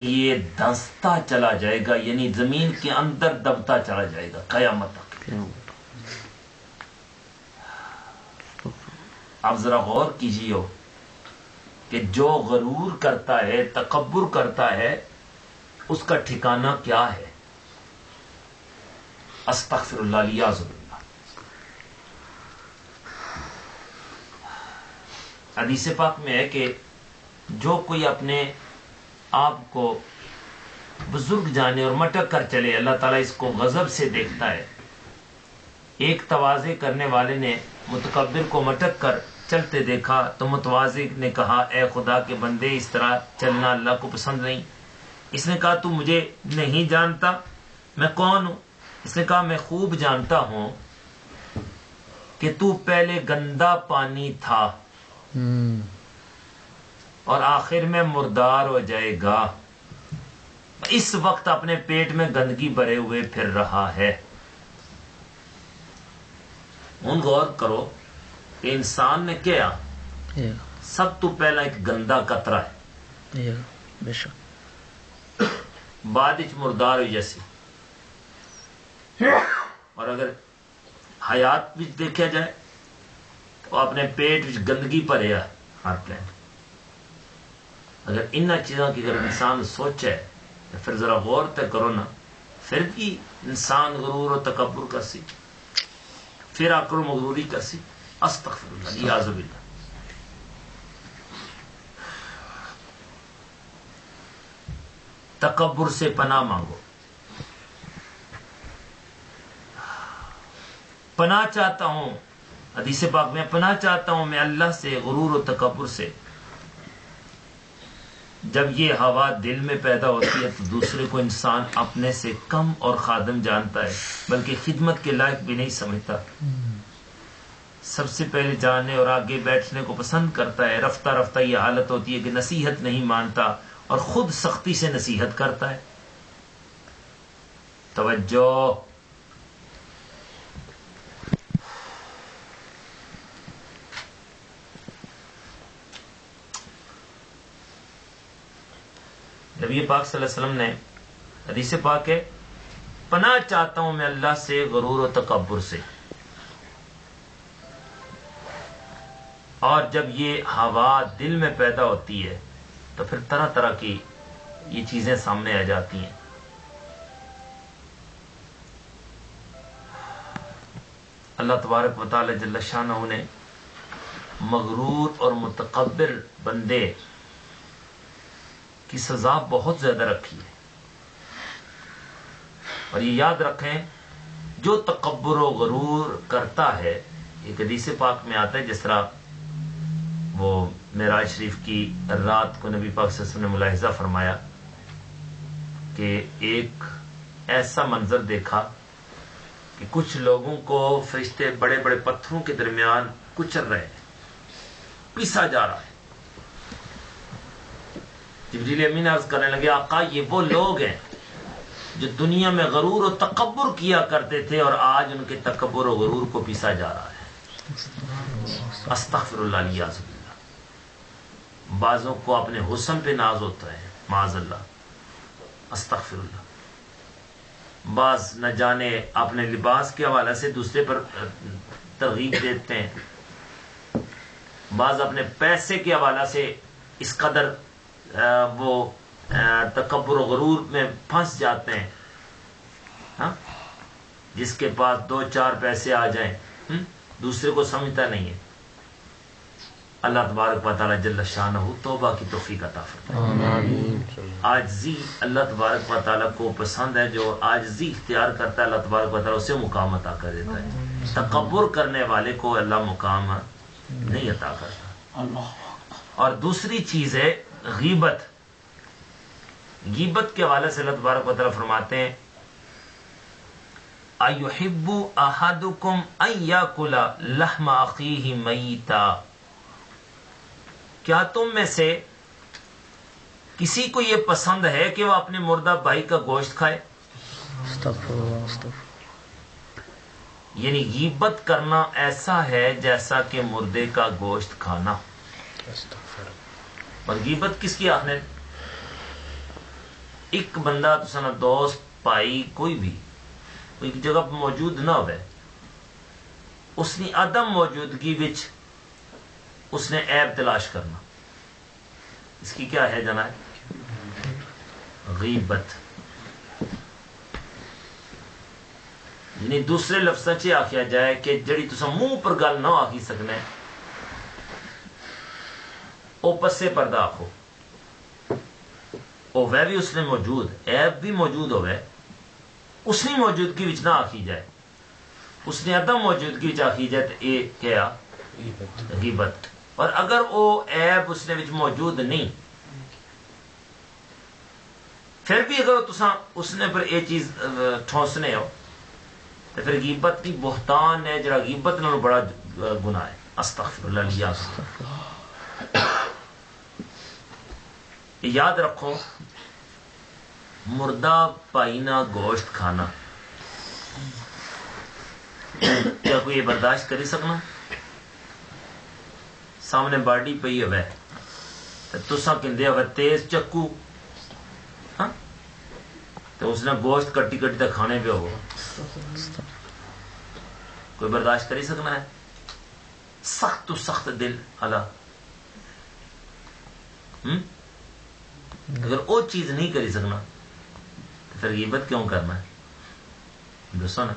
یہ دھنستا چلا جائے گا، یعنی زمین کے اندر دبتا چلا جائے گا قیامت تک۔ آپ ذرا غور کیجیے کہ جو غرور کرتا ہے، تکبر کرتا ہے، اس کا ٹھکانہ کیا ہے؟ استغفر اللہ لیاذ باللہ۔ حدیث پاک میں ہے کہ جو کوئی اپنے آپ کو بزرگ جانے اور مٹک کر چلے، اللہ تعالیٰ اس کو غضب سے دیکھتا ہے۔ ایک تواضع کرنے والے نے متکبر کو مٹک کر چلتے دیکھا تو متواضع نے کہا، اے خدا کے بندے، اس طرح چلنا اللہ کو پسند نہیں۔ اس نے کہا، تو مجھے نہیں جانتا میں کون ہوں؟ اس نے کہا، میں خوب جانتا ہوں کہ تو پہلے گندا پانی تھا اور آخر میں مردار ہو جائے گا، اس وقت اپنے پیٹ میں گندگی بھرے ہوئے پھر رہا ہے۔ ان غور کرو کہ انسان نے کیا؟ سب تو پہلا ایک گندا قطرہ ہے، بے شک، بعد مردار ہو جیسی۔ اور اگر حیات بھی دیکھا جائے تو اپنے پیٹ میں گندگی بھرے ہر پلان۔ اگر ان چیزوں کی اگر انسان سوچے تو پھر ذرا غور تے کرو نا، پھر بھی انسان غرور و تکبر کر سی، پھر آکر مغروری کر سی۔ استغفر اللہ لیاذ باللہ۔ تکبر سے پناہ مانگو۔ پناہ چاہتا ہوں، حدیث پاک میں پناہ چاہتا ہوں میں اللہ سے غرور و تکبر سے۔ جب یہ ہوا دل میں پیدا ہوتی ہے تو دوسرے کو انسان اپنے سے کم اور خادم جانتا ہے، بلکہ خدمت کے لائق بھی نہیں سمجھتا۔ سب سے پہلے جانے اور آگے بیٹھنے کو پسند کرتا ہے۔ رفتہ رفتہ یہ حالت ہوتی ہے کہ نصیحت نہیں مانتا اور خود سختی سے نصیحت کرتا ہے۔ توجہ، نبی پاک صلی اللہ علیہ وسلم نے حدیث پاک ہے، پناہ چاہتا ہوں میں اللہ سے غرور و تکبر سے۔ اور جب یہ ہوا دل میں پیدا ہوتی ہے تو پھر طرح طرح کی یہ چیزیں سامنے آ جاتی ہیں۔ اللہ تبارک و تعالی جل شانہ نے مغرور اور متکبر بندے کی سزا بہت زیادہ رکھی ہے۔ اور یہ یاد رکھیں، جو تکبر و غرور کرتا ہے، ایک حدیث پاک میں آتا ہے، جس طرح وہ معراج شریف کی رات کو نبی پاک صلی اللہ علیہ وسلم نے ملاحظہ فرمایا کہ ایک ایسا منظر دیکھا کہ کچھ لوگوں کو فرشتے بڑے بڑے پتھروں کے درمیان کچل رہے ہیں، پیسا جا رہا ہے۔ جبریل امین عرض کرنے لگے، آقا یہ وہ لوگ ہیں جو دنیا میں غرور و تکبر کیا کرتے تھے اور آج ان کے تکبر و غرور کو پیسا جا رہا ہے۔ استغفر اللہ لیاذ باللہ۔ بعضوں کو اپنے حسن پہ ناز ہوتا ہے، معاذ اللہ، استغفر اللہ۔ بعض نہ جانے اپنے لباس کے حوالے سے دوسرے پر ترغیب دیتے ہیں، بعض اپنے پیسے کے حوالے سے اس قدر وہ تکبر و غرور میں پھنس جاتے ہیں، ہاں، جس کے پاس 2-4 پیسے آ جائیں دوسرے کو سمجھتا نہیں ہے۔ اللہ تبارک و تعالی جل شانہ توبہ کی توفیق عطا فرمائے۔ عاجزی اللہ تبارک و تعالی کو پسند ہے، جو عاجزی اختیار کرتا ہے اللہ تبارک و تعالی اسے مقام عطا کر دیتا ہے۔ تکبر کرنے والے کو اللہ مقام نہیں عطا کرتا۔ اور دوسری چیز ہے غیبت۔ غیبت کے حوالے سے اللہ تبارک و تعالی فرماتے ہیں، اَيُحِبُّ أَحَدُكُمْ أَن يَأْكُلَ لَحْمَ أَخِيهِ مَيْتًا، کیا تم میں سے کسی کو یہ پسند ہے کہ وہ اپنے مردہ بھائی کا گوشت کھائے؟ یعنی غیبت کرنا ایسا ہے جیسا کہ مردے کا گوشت کھانا۔ اور غیبت کس کی آخر؟ ایک بندہ تساں دوست بھائی کوئی بھی ایک جگہ پر موجود نہ ہوئے، اس نے عدم موجودگی وچ اس نے عیب تلاش کرنا، اس کی کیا ہے جناب؟ غیبت۔ یعنی دوسرے لفظ چ آخیا جائے کہ جڑی تساں منہ پر گل نہ آخی سکنے او پسے پردہ آخو، او وہ بھی اس نے موجود، عیب بھی موجود ہوئے، اس نے موجودگی وچ نہ آخی جائے، اس نے عدم موجودگی وچ آخی جائے، تو یہ کیا؟ غیبت۔ اور اگر وہ عیب اس نے وچ موجود نہیں، پھر بھی اگر تساں اس نے پر یہ چیز ٹھونسنے ہو تو پھر غیبت کی بہتان ہے، جڑا غیبت نالوں بڑا گناہ ہے۔ استغفر اللہ الیاس۔ یاد رکھو، مردہ پائی نہ گوشت کھانا، کیا کوئی یہ برداشت کری سکنا؟ سامنے باڈی پئی ہوئے تساں کہندے ہوئے تیز چکو، ہاں تو اس نے گوشت کٹی کٹی تے کھانے پہ ہو، کوئی برداشت کری سکنا ہے؟ سخت تو سخت دل اللہ، اگر وہ چیز نہیں کری سکنا تو پھر غیبت کیوں کرنا ہے؟ دسو نا،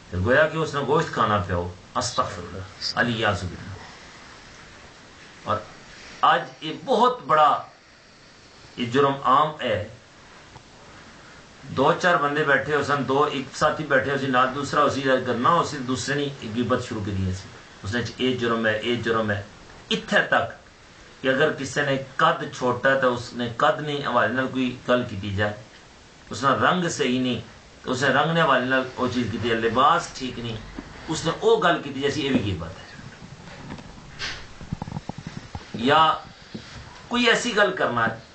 پھر گویا کہ اس نے گوشت کھانا پہ ہو۔ استغفر اللہ الیاذ باللہ۔ اور آج یہ بہت بڑا یہ جرم عام ہے، دو چار بندے بیٹھے ہو سن، دو ایک ساتھی بیٹھے ہو سی نال، دوسرا اسی کرنا اسی دوسرے نے غیبت شروع کی دی، اس نے یہ جرم ہے یہ جرم ہے، اتھے تک کہ اگر کسی نے قد چھوٹا ہے تو اس نے قد نہیں حوالے نال کوئی گل کی جائے، اس نے رنگ صحیح نہیں تو اس نے رنگ نے حوالے نال وہ چیز کی، لباس ٹھیک نہیں اس نے وہ گل کی جیسی، یہ بھی غیبت ہے۔ یا کوئی ایسی گل کرنا ہے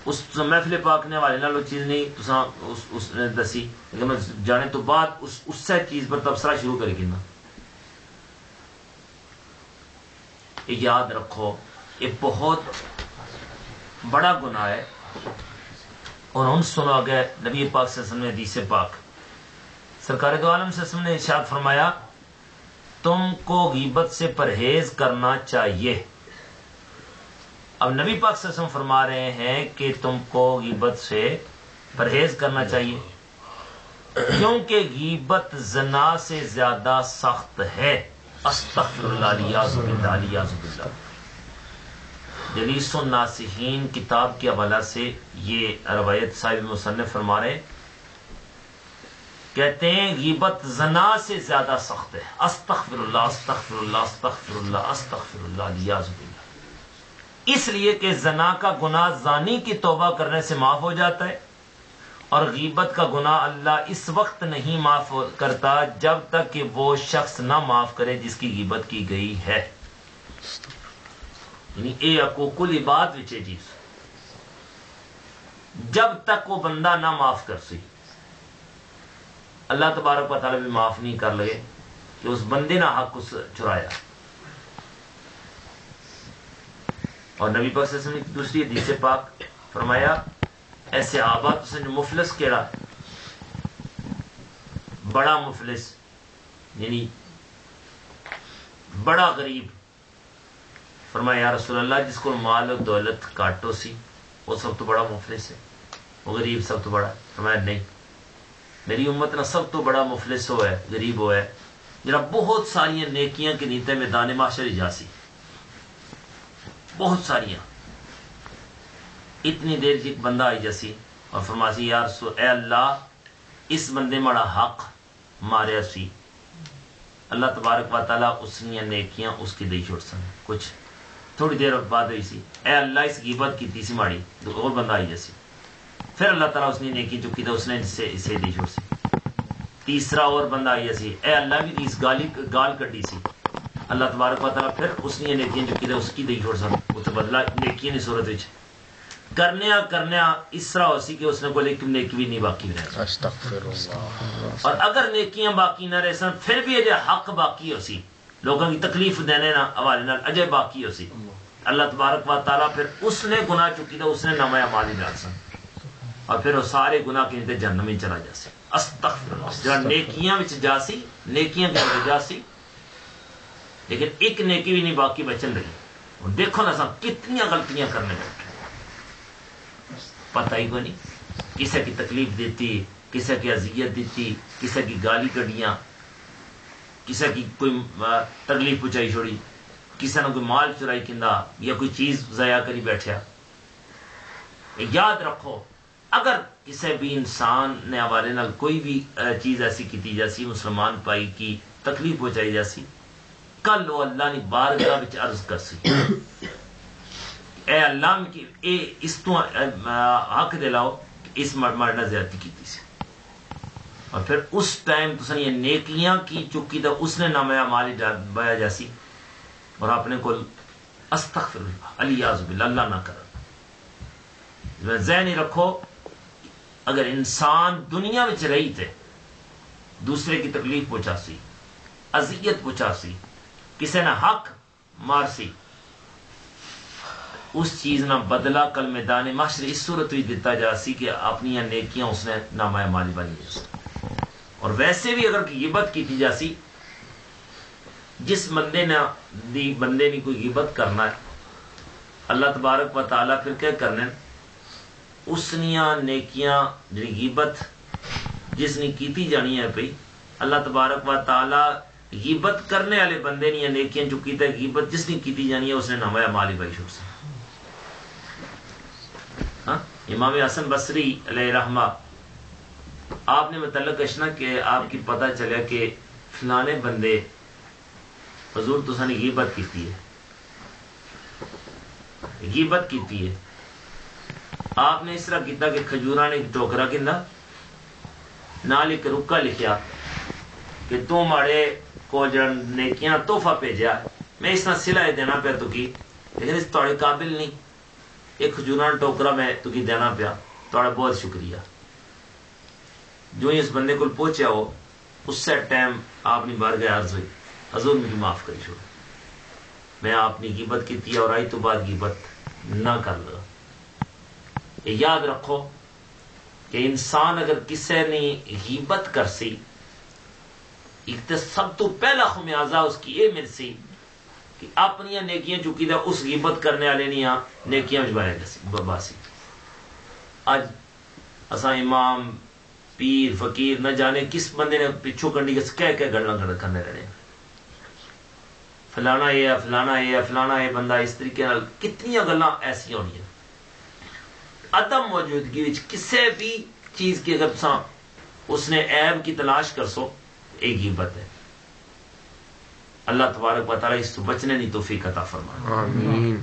اس محفل پاک نے حوالے نال وہ چیز نہیں اس نے دسی، لیکن جانے تو بعد اس سے چیز پر تبصرہ شروع کرے گی نا۔ یاد رکھو یہ بہت بڑا گناہ ہے۔ اور ہم سنو گئے نبی پاک صلی اللہ علیہ وسلم نے حدیث پاک، سرکار دو عالم صلی اللہ علیہ وسلم نے ارشاد فرمایا تم کو غیبت سے پرہیز کرنا چاہیے۔ اب نبی پاک صلی اللہ علیہ وسلم فرما رہے ہیں کہ تم کو غیبت سے پرہیز کرنا چاہیے، کیونکہ غیبت زنا سے زیادہ سخت ہے۔ استغفر اللہ الیاذ باللہ الیاذ باللہ۔ جلیس الناسخین کتاب کے حوالہ سے یہ روایت صاحب مصنف فرما رہے، کہتے ہیں غیبت زنا سے زیادہ سخت ہے۔ استغفر اللہ استغفر اللہ استغفر اللہ استغفر اللہ الیاذ باللہ۔ اس لیے کہ زنا کا گناہ زانی کی توبہ کرنے سے معاف ہو جاتا ہے، اور غیبت کا گناہ اللہ اس وقت نہیں معاف کرتا جب تک کہ وہ شخص نہ معاف کرے جس کی غیبت کی گئی ہے۔ یعنی اے حقوق العباد وچے چیز جب تک وہ بندہ نہ معاف کر سی، اللہ تبارک و تعالیٰ بھی معاف نہیں کر لگے کہ اس بندے نے حق اس چرایا۔ اور نبی پاک صلی اللہ علیہ وسلم نے دوسری حدیث پاک فرمایا اے صحابہ تساں جو مفلس کیڑا، بڑا مفلس یعنی بڑا غریب، فرمایا یا رسول اللہ جس کو مال و دولت کاٹو سی وہ سب تو بڑا مفلس ہے، وہ غریب سب تو بڑا؟ فرمایا نہیں، میری امت نہ سب تو بڑا مفلس ہوا ہے غریب ہوا ہے جنہاں بہت ساری نیکیاں کے نیتے میدان محشر جاسی، بہت ساریاں، اتنی دیر ایک بندہ آئی جیسی اور فرماسی یا رسول اے اللہ اس بندے مڑا حق ماریا سی، اللہ تبارک و تعالیٰ اس نے نیکیاں اس کی دئی چھوڑ سن، کچھ تھوڑی دیر بعد ہوئی سی اے اللہ اس غیبت کی تیسی ماڑی، اور بندہ آئی جیسی، پھر اللہ تعالیٰ اس نے نیکی چکی تو اس نے اسے دی چھوڑ سی، تیسرا اور بندہ آئی جیسی اے اللہ بھی اس گال کٹی سی، اللہ تبارک و تعالیٰ پھر اس نے نیکیاں چکی تو اس کی دی چھوڑ سن، اس سے بدلا نیکیاں کی صورت وچ کرنیا اس طرح ہو سی کہ اس نے کوئی لیکن نیکی بھی نہیں باقی رہ سی، اور اگر نیکیاں باقی نہ رہ سن پھر بھی اجے حق باقی ہو سی، لوگوں کی تکلیف دینے نہ حوالے نال اجے باقی ہو سی، اللہ تبارک و تعالیٰ پھر اس نے گناہ چکی تھا اس نے نامہ اعمال ہی ڈال سن اور پھر وہ سارے گناہ کے اندر جہنم میں چلا جاسی استغفر اللہ جہاں نیکیاں وچ جاسی نیکیاں کے اندر جاسی لیکن ایک نیکی بھی نہیں باقی بچن رہی دیکھو نا سب کتنی غلطیاں کرنے بیٹھے پتہ ہی کوئی نہیں کسی کی تکلیف دیتی کسی کی اذیت دیتی کسی کی گالی کڑیاں کسی کی کوئی تکلیف پہنچائی چھوڑی کسی نے کوئی مال چرائی کندہ یا کوئی چیز ضائع کری بیٹھیا یاد رکھو اگر کسی بھی انسان نے حوالے نال کوئی بھی چیز ایسی کی جاسی مسلمان پائی کی تکلیف پہنچائی جاسی کل وہ اللہ نے بارگاہ وچ عرض کرسی اے اللہ کی اے اس تو حق دلاؤ کہ اس مرنا زیادتی کیتی سی اور پھر اس ٹائم تو یہ نیکیاں کی چکی تو اس نے نامہ اعمال بایا جاسی اور اپنے کو استغفر اللہ الیاذ باللہ اللہ نہ کر ذہن رکھو اگر انسان دنیا میں رہی تھے دوسرے کی تکلیف پہنچا سی اذیت پہنچا سی کسی نے حق مار سی اس چیز نہ بدلا کل میدان محشر اس صورت بھی دیتا جا سی کہ اپنی نیکیاں اس نے نامہ اعمال بنی جا اور ویسے بھی اگر غیبت کی جا سی جس بندے نے کوئی غیبت کرنا ہے اللہ تبارک و تعالیٰ پھر کیا کرنے اس نیاں نیکیاں جی غیبت جس نے کیتی جانی ہے پئی اللہ تبارک و تعالیٰ غیبت کرنے والے بندے نے نیکیاں جو کیتا ہے غیبت جس نے کیتی جانی ہے اس نے نامہ اعمال بائی شخص ہاں امام حسن بصری علیہ رحمہ آپ نے متعلق اشنا کہ آپ کی پتہ چلیا کہ فلانے بندے حضور تو سانی غیبت کیتی ہے غیبت کیتی ہے آپ نے اس طرح کیتا کہ کھجورا نے ایک ٹوکرا کندہ نال ایک رکا لکھیا کہ تو ماڑے کو جڑا نیکیاں تحفہ بھیجیا میں اس طرح سلائے دینا پیا تو کی لیکن اس تھوڑے قابل نہیں ایک کھجورا ٹوکرا میں تو کی دینا پیا تھوڑا بہت شکریہ جو ہی اس بندے کو پہنچیا ہو اس سے ٹائم آپ نے بار گیا عرض ہوئی حضور مجھے معاف کری چھوڑ میں آپ نے غیبت کی تھی اور آئی تو بعد غیبت نہ کر لگا یاد رکھو کہ انسان اگر کسی نے غیبت کر سی ایک تو سب تو پہلا خمیازہ اس کی یہ مل سی کہ اپنی نیکیاں چکی تھا اس غیبت کرنے والے نے نیکیاں باسی اج اساں امام پیر فقیر نہ جانے کس بندے نے پچھو کنڈی کہہ گڑنا کرنے رہے فلانا یہ ہے فلانا یہ ہے فلانا یہ بندہ اس طریقے کتنی گلاں ایسی ہونی ہیں عدم موجودگی وچ کسی بھی چیز کی اگر اس نے عیب کی تلاش کر سو ایک غیبت ہے اللہ تبارک و تعالی اس تو بچنے نہیں توفیق عطا فرمائے آمین